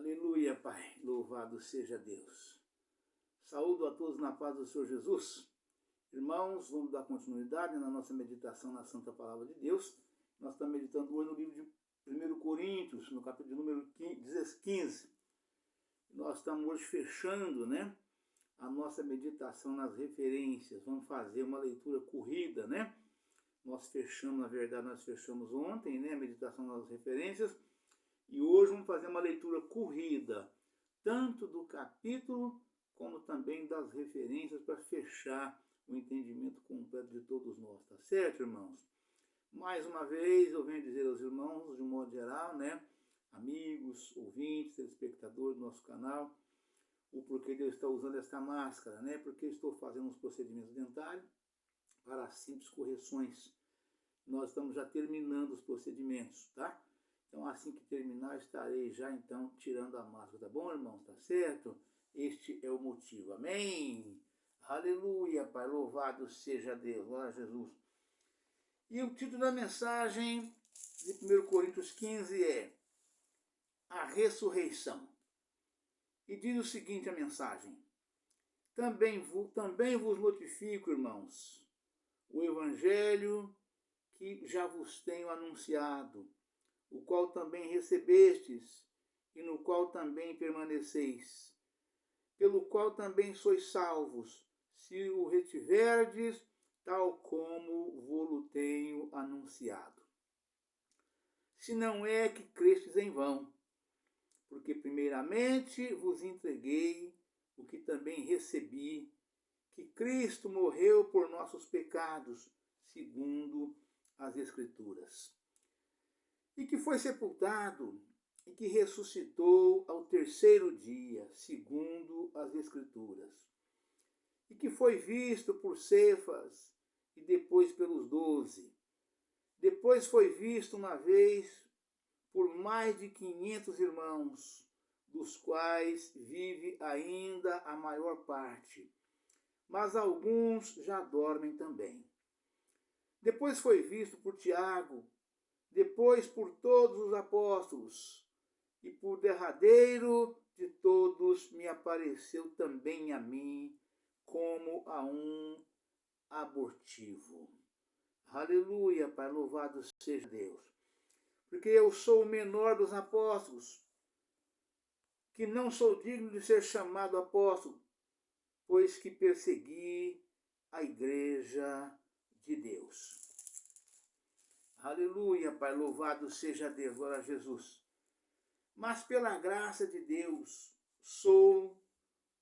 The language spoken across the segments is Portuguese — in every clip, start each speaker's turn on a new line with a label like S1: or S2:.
S1: Aleluia, Pai. Louvado seja Deus. Saúdo a todos na paz do Senhor Jesus. Irmãos, vamos dar continuidade na nossa meditação na Santa Palavra de Deus. Nós estamos meditando hoje no livro de 1 Coríntios, no capítulo número 15. Nós estamos hoje fechando, a nossa meditação nas referências. Vamos fazer uma leitura corrida, Nós fechamos ontem, a meditação nas referências. E hoje vamos fazer uma leitura corrida, tanto do capítulo, como também das referências, para fechar o entendimento completo de todos nós, tá certo, irmãos? Mais uma vez, eu venho dizer aos irmãos, de um modo geral, amigos, ouvintes, telespectadores do nosso canal, o porquê de eu estar usando esta máscara, Porque estou fazendo uns procedimentos dentários para simples correções. Nós estamos já terminando os procedimentos, tá? Então, assim que terminar, estarei já, então, tirando a máscara, tá bom, irmãos? Tá certo? Este é o motivo. Amém? Aleluia, Pai. Louvado seja Deus. Glória a Jesus. E o título da mensagem de 1 Coríntios 15 é A Ressurreição. E diz o seguinte a mensagem. Também vos notifico, irmãos, o evangelho que já vos tenho anunciado, o qual também recebestes, e no qual também permaneceis, pelo qual também sois salvos, se o retiverdes, tal como vou-lo tenho anunciado. Se não é que crestes em vão, porque primeiramente vos entreguei o que também recebi, que Cristo morreu por nossos pecados, segundo as Escrituras, e que foi sepultado, e que ressuscitou ao terceiro dia, segundo as Escrituras, e que foi visto por Cefas, e depois pelos 12. Depois foi visto uma vez por mais de 500 irmãos, dos quais vive ainda a maior parte, mas alguns já dormem também. Depois foi visto por Tiago, depois por todos os apóstolos, e por derradeiro de todos me apareceu também a mim, como a um abortivo. Aleluia, Pai, louvado seja Deus. Porque eu sou o menor dos apóstolos, que não sou digno de ser chamado apóstolo, pois que persegui a igreja de Deus. Aleluia, Pai, louvado seja Deus, glória a Jesus. Mas pela graça de Deus sou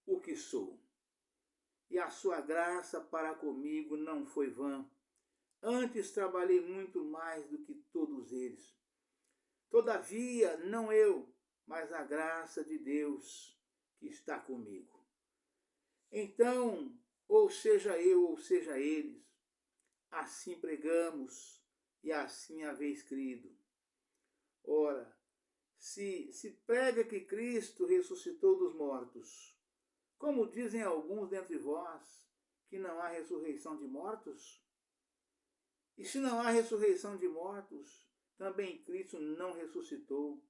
S1: o que sou. E a sua graça para comigo não foi vã. Antes trabalhei muito mais do que todos eles. Todavia, não eu, mas a graça de Deus que está comigo. Então, ou seja eu, ou seja eles, assim pregamos, e assim haveis crido. Ora, se prega que Cristo ressuscitou dos mortos, como dizem alguns dentre vós, que não há ressurreição de mortos? E se não há ressurreição de mortos, também Cristo não ressuscitou.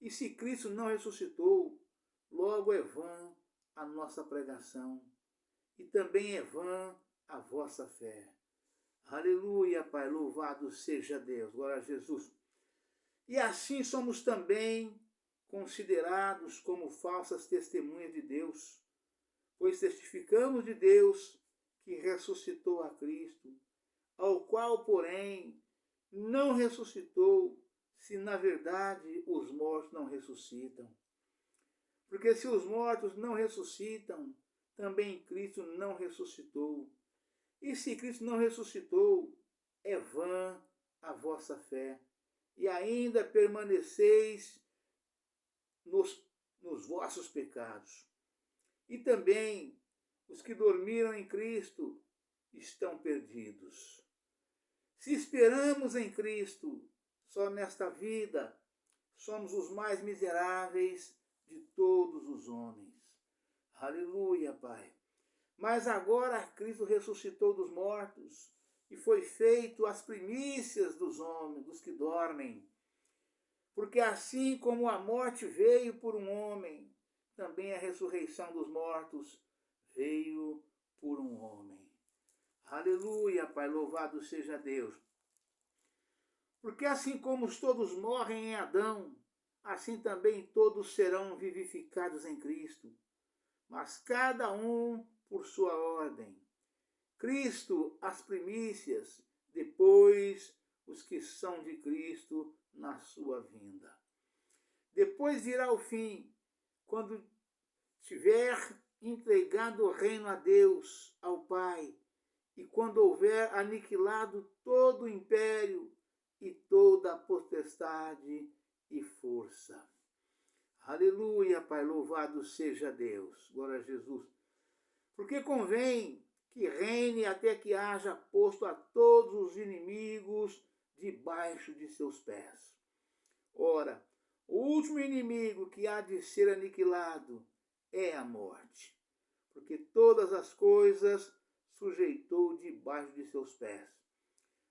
S1: E se Cristo não ressuscitou, logo é vã a nossa pregação, e também é vã a vossa fé. Aleluia, Pai, louvado seja Deus, glória a Jesus. E assim somos também considerados como falsas testemunhas de Deus, pois testificamos de Deus que ressuscitou a Cristo, ao qual, porém, não ressuscitou, se na verdade os mortos não ressuscitam. Porque se os mortos não ressuscitam, também Cristo não ressuscitou. E se Cristo não ressuscitou, é vã a vossa fé, e ainda permaneceis nos vossos pecados. E também os que dormiram em Cristo estão perdidos. Se esperamos em Cristo só nesta vida, somos os mais miseráveis de todos os homens. Aleluia, Pai. Mas agora Cristo ressuscitou dos mortos e foi feito as primícias dos homens, dos que dormem. Porque assim como a morte veio por um homem, também a ressurreição dos mortos veio por um homem. Aleluia, Pai, louvado seja Deus. Porque assim como todos morrem em Adão, assim também todos serão vivificados em Cristo, mas cada um por sua ordem. Cristo as primícias, depois os que são de Cristo na sua vinda. Depois virá o fim, quando tiver entregado o reino a Deus, ao Pai, e quando houver aniquilado todo o império e toda a potestade e força. Aleluia, Pai, louvado seja Deus. Glória a Jesus. Porque convém que reine até que haja posto a todos os inimigos debaixo de seus pés. Ora, o último inimigo que há de ser aniquilado é a morte, porque todas as coisas sujeitou debaixo de seus pés.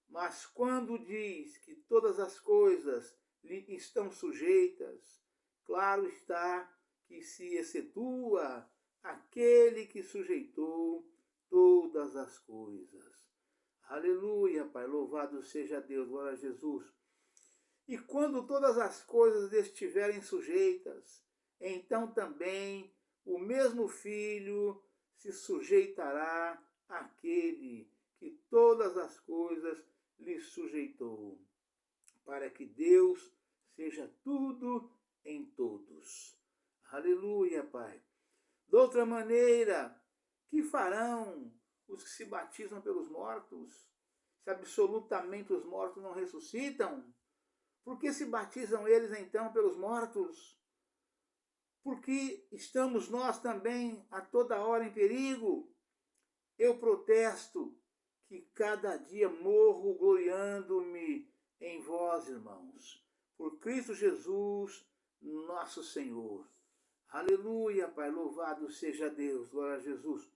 S1: Mas quando diz que todas as coisas lhe estão sujeitas, claro está que se excetua aquele que sujeitou todas as coisas. Aleluia, Pai, louvado seja Deus, glória a Jesus. E quando todas as coisas estiverem sujeitas, então também o mesmo Filho se sujeitará àquele que todas as coisas lhe sujeitou, para que Deus seja tudo em todos. Aleluia, Pai. De outra maneira, que farão os que se batizam pelos mortos, se absolutamente os mortos não ressuscitam? Por que se batizam eles então pelos mortos? Porque estamos nós também a toda hora em perigo? Eu protesto que cada dia morro gloriando-me em vós, irmãos, por Cristo Jesus, nosso Senhor. Aleluia, Pai, louvado seja Deus, glória a Jesus.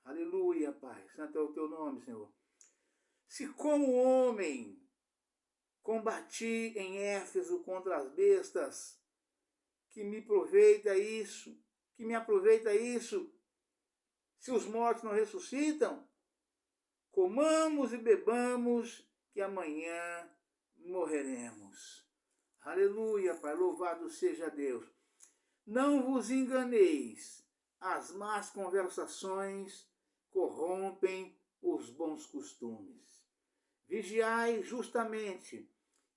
S1: Aleluia, Pai, santo é o teu nome, Senhor. Se como homem combati em Éfeso contra as bestas, que me aproveita isso, se os mortos não ressuscitam, comamos e bebamos, que amanhã morreremos. Aleluia, Pai, louvado seja Deus. Não vos enganeis, as más conversações corrompem os bons costumes. Vigiai justamente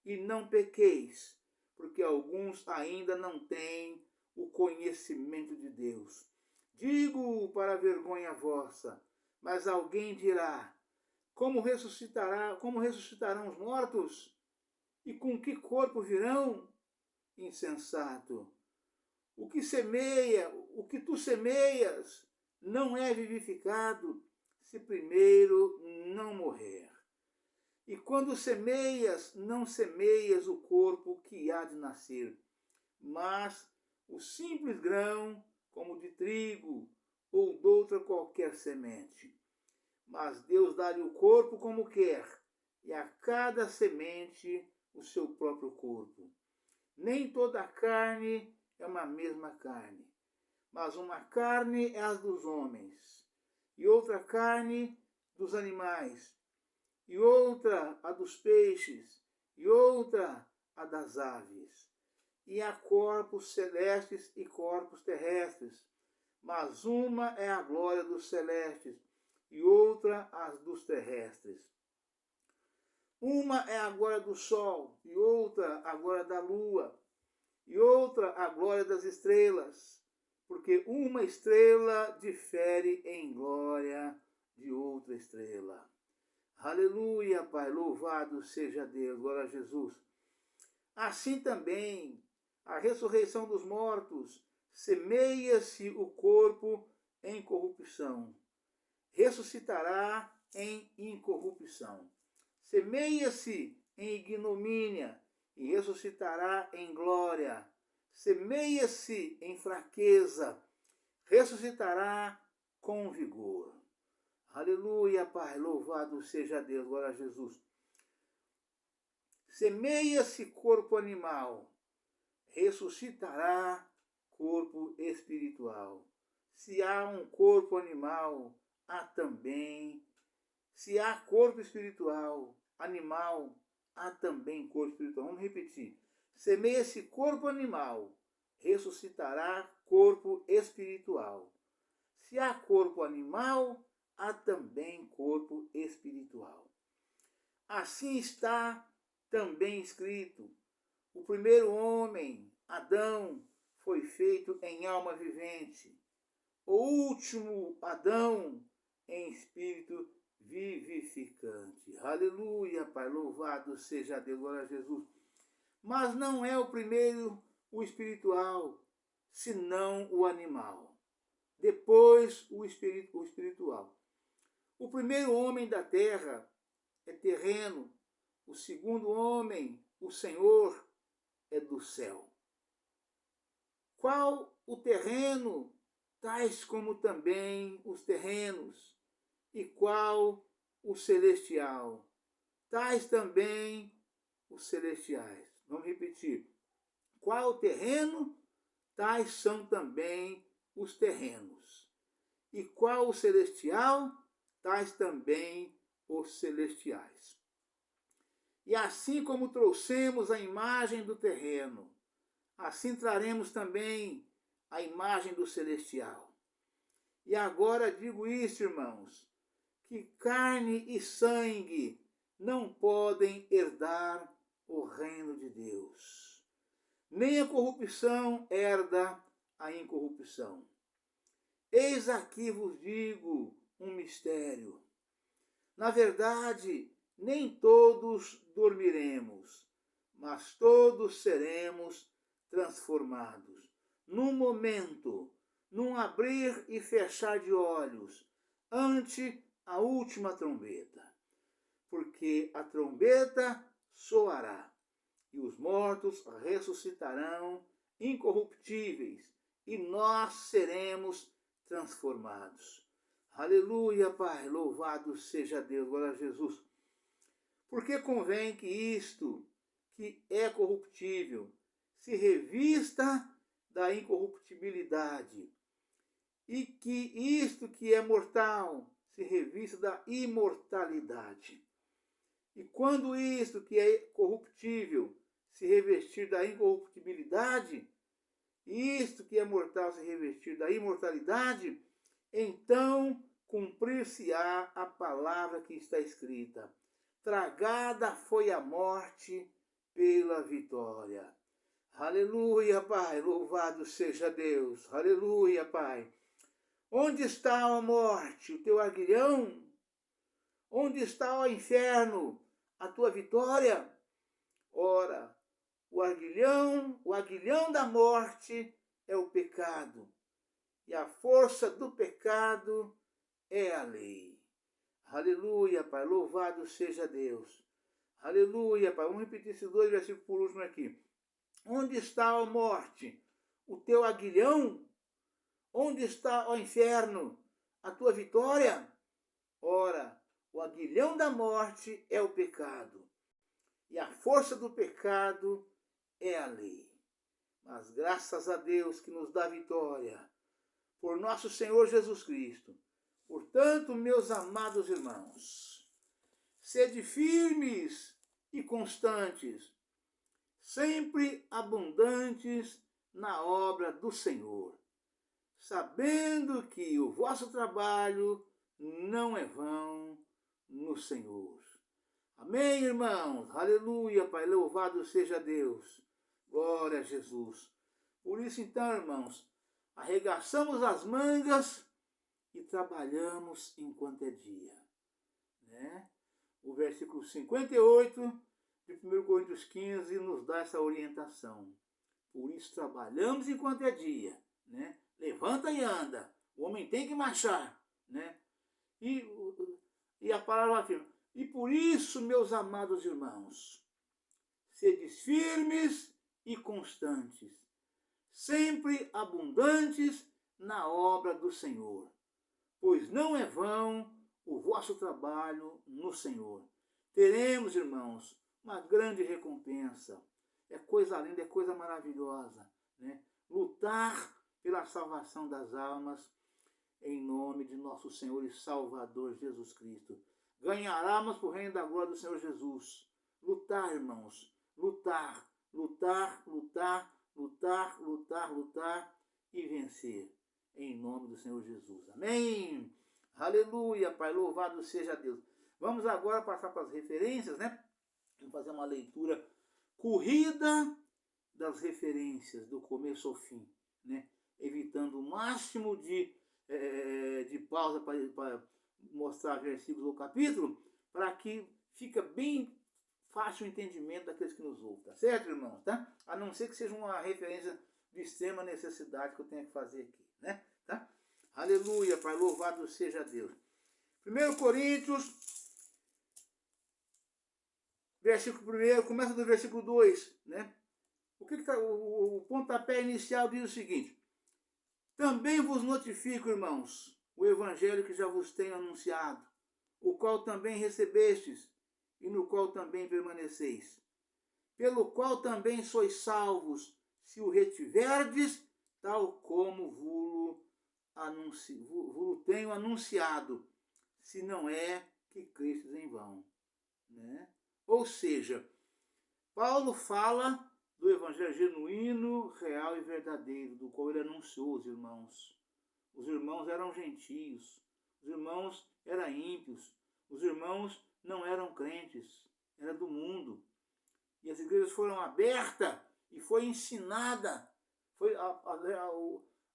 S1: e não pequeis, porque alguns ainda não têm o conhecimento de Deus. Digo para vergonha vossa, mas alguém dirá: como ressuscitarão os mortos? E com que corpo virão? Insensato. O que tu semeias, não é vivificado, se primeiro não morrer. E quando semeias, não semeias o corpo que há de nascer, mas o simples grão, como de trigo, ou de outra qualquer semente. Mas Deus dá-lhe o corpo como quer, e a cada semente o seu próprio corpo. Nem toda a carne é uma mesma carne, mas uma carne é a dos homens, e outra carne dos animais, e outra a dos peixes, e outra a das aves. E há corpos celestes e corpos terrestres, mas uma é a glória dos celestes, e outra as dos terrestres. Uma é a glória do sol, e outra a glória da lua, e outra a glória das estrelas, porque uma estrela difere em glória de outra estrela. Aleluia, Pai, louvado seja Deus, glória a Jesus. Assim também, a ressurreição dos mortos, semeia-se o corpo em corrupção, ressuscitará em incorrupção. Semeia-se em ignomínia e ressuscitará em glória. Semeia-se em fraqueza, ressuscitará com vigor. Aleluia, Pai, louvado seja Deus, glória a Jesus. Semeia-se corpo animal ressuscitará corpo espiritual. Se há um corpo animal, há também. Se há corpo espiritual, animal, há também corpo espiritual. Vamos repetir. Semeia-se corpo animal, ressuscitará corpo espiritual. Se há corpo animal, há também corpo espiritual. Assim está também escrito: o primeiro homem, Adão, foi feito em alma vivente. O último, Adão, em espírito vivificante. Aleluia, Pai, louvado seja Deus, glória a Jesus. Mas não é o primeiro o espiritual, senão o animal. Depois o espiritual. O primeiro homem da terra é terreno, o segundo homem, o Senhor, é do céu. Qual o terreno, tais como também os terrenos, e qual o celestial, tais também os celestiais. Vamos repetir. Qual o terreno, tais são também os terrenos. E qual o celestial, tais também os celestiais. E assim como trouxemos a imagem do terreno, assim traremos também a imagem do celestial. E agora digo isso, irmãos, que carne e sangue não podem herdar o reino de Deus. Nem a corrupção herda a incorrupção. Eis aqui vos digo um mistério. Na verdade, nem todos dormiremos, mas todos seremos transformados. Num momento, num abrir e fechar de olhos, ante a última trombeta. Porque a trombeta soará, e os mortos ressuscitarão incorruptíveis, e nós seremos transformados. Aleluia, Pai, louvado seja Deus, glória a Jesus. Porque convém que isto, que é corruptível, se revista da incorruptibilidade, e que isto que é mortal se revista da imortalidade. E quando isto que é corruptível se revestir da incorruptibilidade, e isto que é mortal se revestir da imortalidade, então cumprir-se-á a palavra que está escrita: tragada foi a morte pela vitória. Aleluia, Pai, louvado seja Deus. Aleluia, Pai. Onde está a morte, o teu aguilhão? Onde está o inferno, a tua vitória? Ora, o aguilhão da morte é o pecado, e a força do pecado é a lei. Aleluia, Pai, louvado seja Deus. Aleluia, Pai. Vamos repetir esses dois versículos por último aqui. Onde está a morte, o teu aguilhão? Onde está o inferno, a tua vitória? Ora, o aguilhão da morte é o pecado, e a força do pecado é a lei. Mas graças a Deus que nos dá vitória, por nosso Senhor Jesus Cristo. Portanto, meus amados irmãos, sede firmes e constantes, sempre abundantes na obra do Senhor, sabendo que o vosso trabalho não é vão no Senhor. Amém, irmãos? Aleluia, Pai, louvado seja Deus. Glória a Jesus. Por isso, então, irmãos, arregaçamos as mangas e trabalhamos enquanto é dia. Né? O versículo 58 de 1 Coríntios 15 nos dá essa orientação. Por isso, trabalhamos enquanto é dia. Né? Levanta e anda. O homem tem que marchar. Né? E a palavra afirma: e por isso, meus amados irmãos, sedes firmes e constantes, sempre abundantes na obra do Senhor, pois não é vão o vosso trabalho no Senhor. Teremos, irmãos, uma grande recompensa. é coisa linda, é coisa maravilhosa, né? Lutar pela salvação das almas em nome de nosso Senhor e Salvador Jesus Cristo. Ganhar almas para o reino da glória do Senhor Jesus. Lutar, irmãos, lutar, lutar, lutar, lutar, lutar, lutar e vencer em nome do Senhor Jesus. Amém? Aleluia, Pai, louvado seja Deus. Vamos agora passar para as referências, né? Vamos fazer uma leitura corrida das referências, do começo ao fim, né? Evitando o máximo de pausa para mostrar versículos ou capítulo, para que fica bem fácil o entendimento daqueles que nos ouvem, tá certo, irmãos? Tá? A não ser que seja uma referência de extrema necessidade que eu tenha que fazer aqui, né? Tá? Aleluia, Pai, louvado seja Deus. 1 Coríntios, versículo 1, começa do versículo 2, né? O pontapé inicial diz o seguinte: também vos notifico, irmãos, o evangelho que já vos tenho anunciado, o qual também recebestes, e no qual também permaneceis, pelo qual também sois salvos, se o retiverdes, tal como vos tenho anunciado, se não é que crestes em vão. Né? Ou seja, Paulo fala do evangelho genuíno, real e verdadeiro, do qual ele anunciou os irmãos. Os irmãos eram gentios, os irmãos eram ímpios, os irmãos não eram crentes, era do mundo. E as igrejas foram abertas e foi ensinada,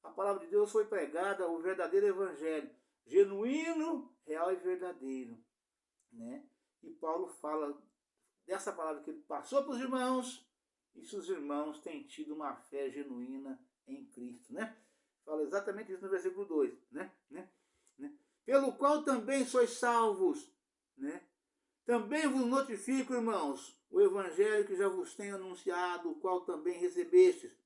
S1: a palavra de Deus foi pregada, o verdadeiro evangelho, genuíno, real e verdadeiro. Né? E Paulo fala dessa palavra que ele passou para os irmãos, e se os irmãos têm tido uma fé genuína em Cristo. Né? Fala exatamente isso no versículo 2. Né? Pelo qual também sois salvos. Né? Também vos notifico, irmãos, o evangelho que já vos tenho anunciado, o qual também recebestes,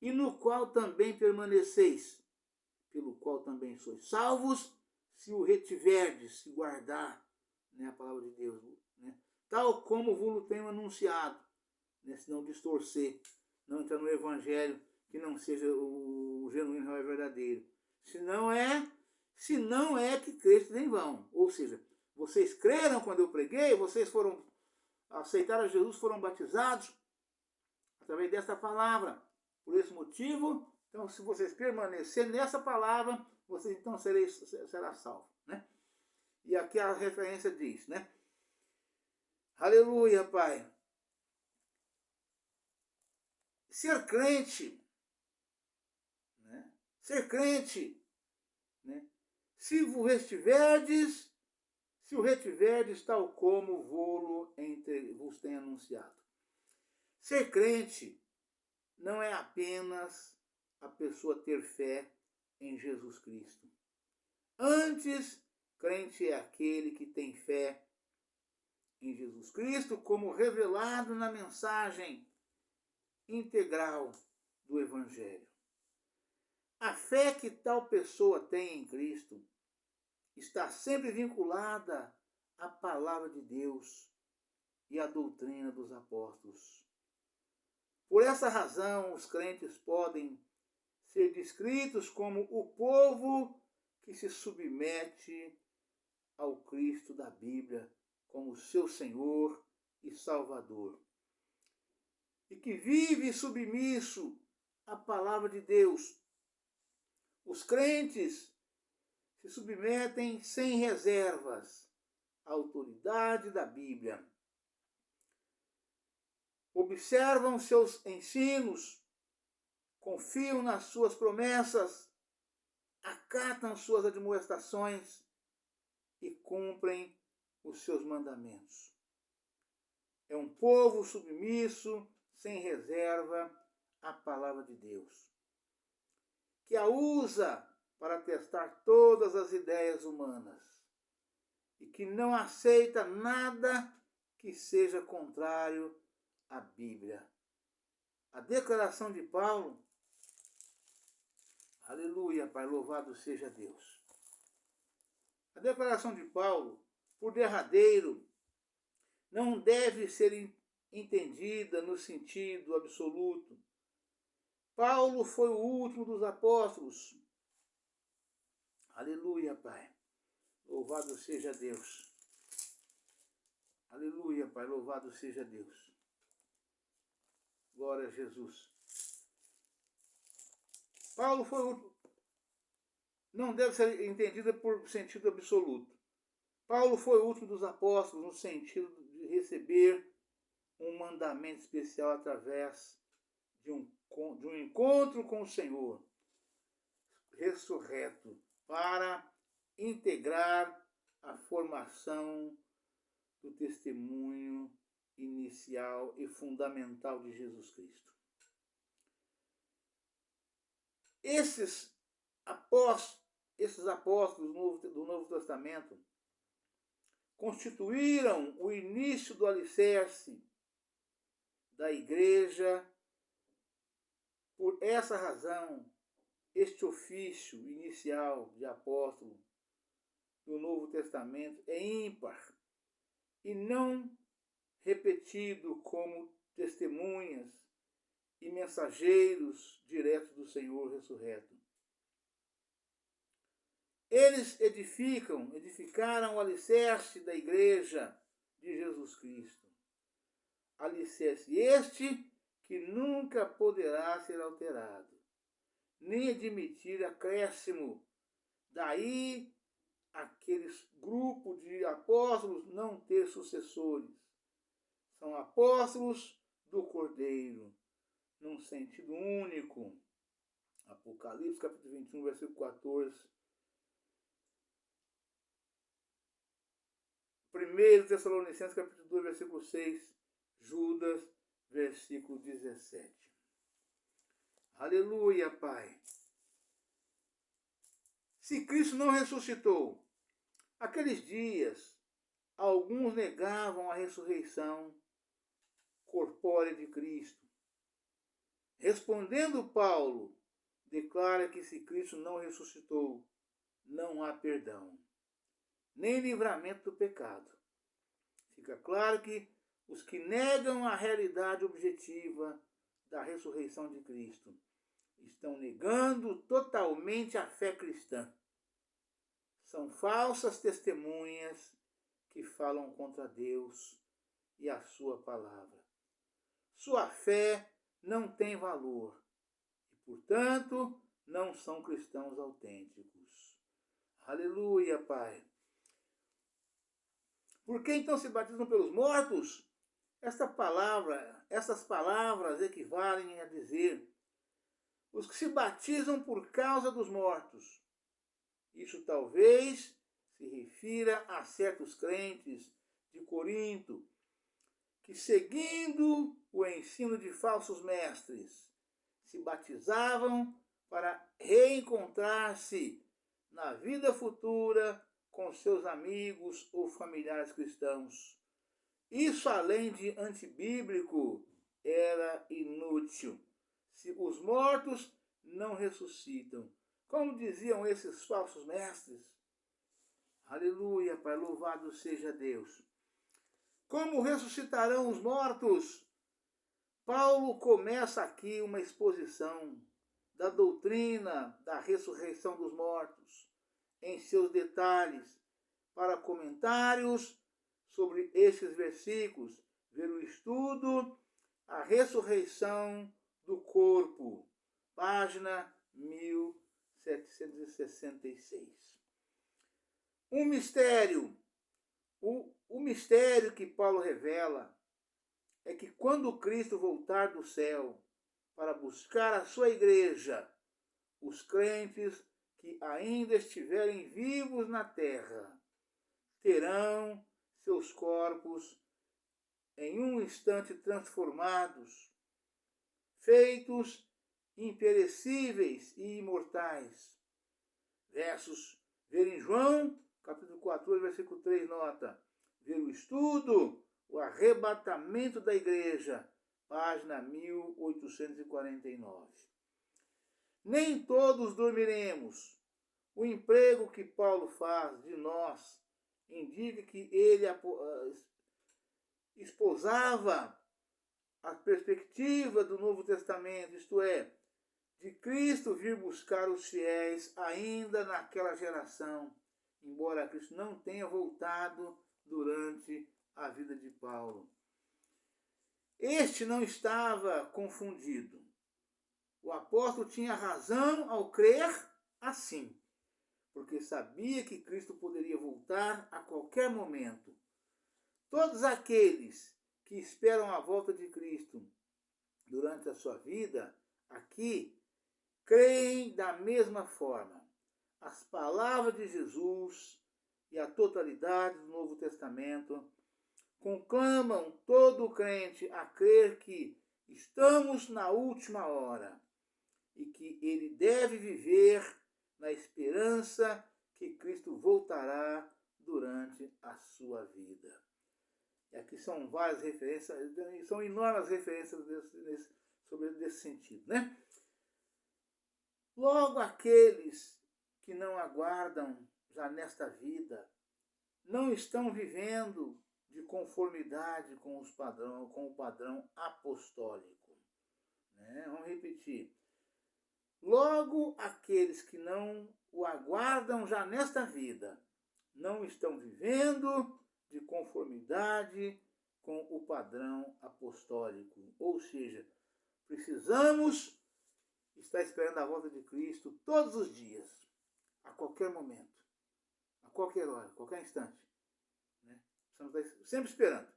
S1: e no qual também permaneceis, pelo qual também sois salvos, se o retiverdes, se guardar, né, a palavra de Deus, né, tal como vos tenho anunciado, né, se não distorcer, não entrar no evangelho que não seja o genuíno, real e verdadeiro. Se não é que crestes em vão. Ou seja, vocês creram quando eu preguei, vocês aceitaram Jesus, foram batizados através dessa palavra. Por esse motivo, então, se vocês permanecerem nessa palavra, vocês então será salvo. Né? E aqui a referência diz, né? Aleluia, Pai. Ser crente, né? Ser crente, né? Se o retiverdes, tal como vos tem anunciado. Ser crente não é apenas a pessoa ter fé em Jesus Cristo. Antes, crente é aquele que tem fé em Jesus Cristo, como revelado na mensagem integral do Evangelho. A fé que tal pessoa tem em Cristo está sempre vinculada à palavra de Deus e à doutrina dos apóstolos. Por essa razão, os crentes podem ser descritos como o povo que se submete ao Cristo da Bíblia como seu Senhor e Salvador, e que vive submisso à palavra de Deus. Os crentes se submetem sem reservas à autoridade da Bíblia. Observam seus ensinos, confiam nas suas promessas, acatam suas admoestações e cumprem os seus mandamentos. É um povo submisso, sem reserva, à palavra de Deus, que a usa para testar todas as ideias humanas e que não aceita nada que seja contrário à Bíblia. A declaração de Paulo, aleluia, Pai, louvado seja Deus. A declaração de Paulo, por derradeiro, não deve ser entendida no sentido absoluto. Paulo foi o último dos apóstolos. Aleluia, Pai. Louvado seja Deus. Aleluia, Pai. Louvado seja Deus. Glória a Jesus. Paulo foi o último. Não deve ser entendida por sentido absoluto. Paulo foi o último dos apóstolos no sentido de receber um mandamento especial através de um encontro com o Senhor ressurreto para integrar a formação do testemunho inicial e fundamental de Jesus Cristo. Esses apóstolos do Novo Testamento constituíram o início do alicerce da igreja. Por essa razão, este ofício inicial de apóstolo do Novo Testamento é ímpar e não repetido como testemunhas e mensageiros diretos do Senhor ressurreto. Eles edificaram o alicerce da igreja de Jesus Cristo. Alicerce este que nunca poderá ser alterado, nem admitir acréscimo. Daí aqueles grupos de apóstolos não ter sucessores. São apóstolos do Cordeiro, num sentido único. Apocalipse capítulo 21, versículo 14. 1 Tessalonicenses capítulo 2, versículo 6. Judas, versículo 17. Aleluia, Pai. Se Cristo não ressuscitou, aqueles dias, alguns negavam a ressurreição corpórea de Cristo. Respondendo Paulo, declara que se Cristo não ressuscitou, não há perdão, nem livramento do pecado. Fica claro que os que negam a realidade objetiva da ressurreição de Cristo estão negando totalmente a fé cristã. São falsas testemunhas que falam contra Deus e a sua palavra. Sua fé não tem valor e, portanto, não são cristãos autênticos. Aleluia, Pai. Por que então se batizam pelos mortos? Essas palavras equivalem a dizer os que se batizam por causa dos mortos. Isso talvez se refira a certos crentes de Corinto que, seguindo o ensino de falsos mestres, se batizavam para reencontrar-se na vida futura com seus amigos ou familiares cristãos. Isso, além de antibíblico, era inútil. Se os mortos não ressuscitam, como diziam esses falsos mestres? Aleluia, Pai, louvado seja Deus. Como ressuscitarão os mortos? Paulo começa aqui uma exposição da doutrina da ressurreição dos mortos, em seus detalhes, para comentários sobre estes versículos, ver o estudo, a ressurreição do corpo, página 1766. Um mistério. O mistério que Paulo revela é que quando Cristo voltar do céu para buscar a sua igreja, os crentes que ainda estiverem vivos na terra terão seus corpos em um instante transformados, feitos imperecíveis e imortais. Ver em João, capítulo 14, versículo 3, nota. Ver o estudo, o arrebatamento da igreja, página 1849. Nem todos dormiremos. O emprego que Paulo faz de nós indica que ele esposava a perspectiva do Novo Testamento, isto é, de Cristo vir buscar os fiéis ainda naquela geração, embora Cristo não tenha voltado durante a vida de Paulo. Este não estava confundido. O apóstolo tinha razão ao crer assim, porque sabia que Cristo poderia voltar a qualquer momento. Todos aqueles que esperam a volta de Cristo durante a sua vida, aqui, creem da mesma forma. As palavras de Jesus e a totalidade do Novo Testamento conclamam todo crente a crer que estamos na última hora e que ele deve viver na esperança que Cristo voltará durante a sua vida. E aqui são várias referências, são enormes referências desse sentido, né? Logo, aqueles que não aguardam já nesta vida não estão vivendo de conformidade com o padrão apostólico. Né? Vamos repetir. Logo, aqueles que não o aguardam já nesta vida não estão vivendo de conformidade com o padrão apostólico. Ou seja, precisamos estar esperando a volta de Cristo todos os dias, a qualquer momento, a qualquer hora, a qualquer instante. Né? Precisamos estar sempre esperando,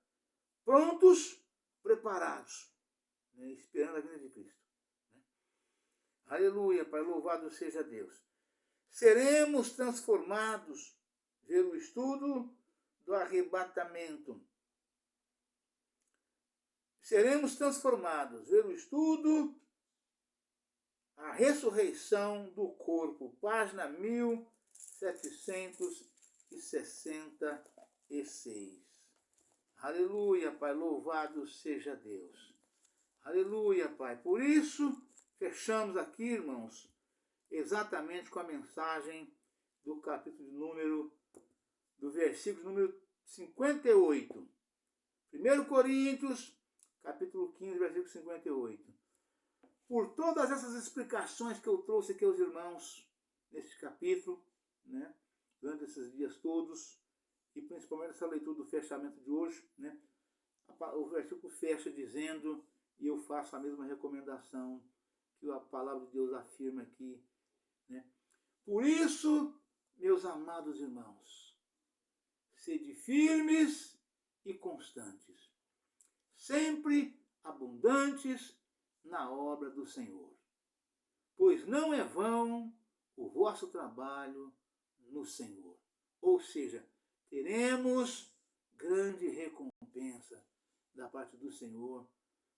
S1: prontos, preparados, né? Esperando a vinda de Cristo. Né? Aleluia, Pai, louvado seja Deus. Seremos transformados, ver o estudo do arrebatamento. Seremos transformados, ver o estudo, a ressurreição do corpo, página 1766. Aleluia, Pai, louvado seja Deus. Aleluia, Pai. Por isso, fechamos aqui, irmãos, exatamente com a mensagem do capítulo do versículo número 58. 1 Coríntios, capítulo 15, versículo 58. Por todas essas explicações que eu trouxe aqui aos irmãos neste capítulo, né, durante esses dias todos, e principalmente essa leitura do fechamento de hoje, né, o versículo fecha dizendo, e eu faço a mesma recomendação que a palavra de Deus afirma aqui, né? Por isso, meus amados irmãos, sede firmes e constantes, sempre abundantes na obra do Senhor, pois não é vão o vosso trabalho no Senhor. Ou seja, teremos grande recompensa da parte do Senhor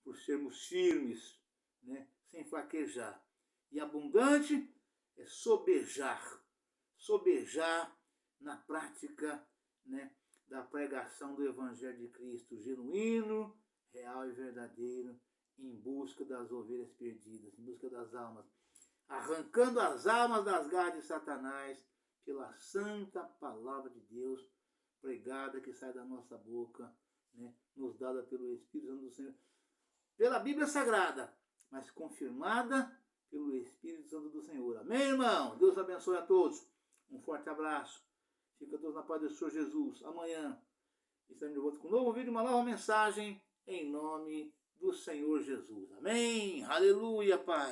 S1: por sermos firmes, né, sem fraquejar. E abundante é sobejar na prática, né, da pregação do Evangelho de Cristo genuíno, real e verdadeiro, em busca das ovelhas perdidas, em busca das almas, arrancando as almas das garras de Satanás pela santa palavra de Deus, pregada que sai da nossa boca, né, nos dada pelo Espírito Santo do Senhor, pela Bíblia Sagrada, mas confirmada pelo Espírito Santo do Senhor. Amém, irmão? Deus abençoe a todos. Um forte abraço. Fica todos na paz do Senhor Jesus. Amanhã estaremos de volta com um novo vídeo, uma nova mensagem, em nome do Senhor Jesus. Amém? Aleluia, Pai.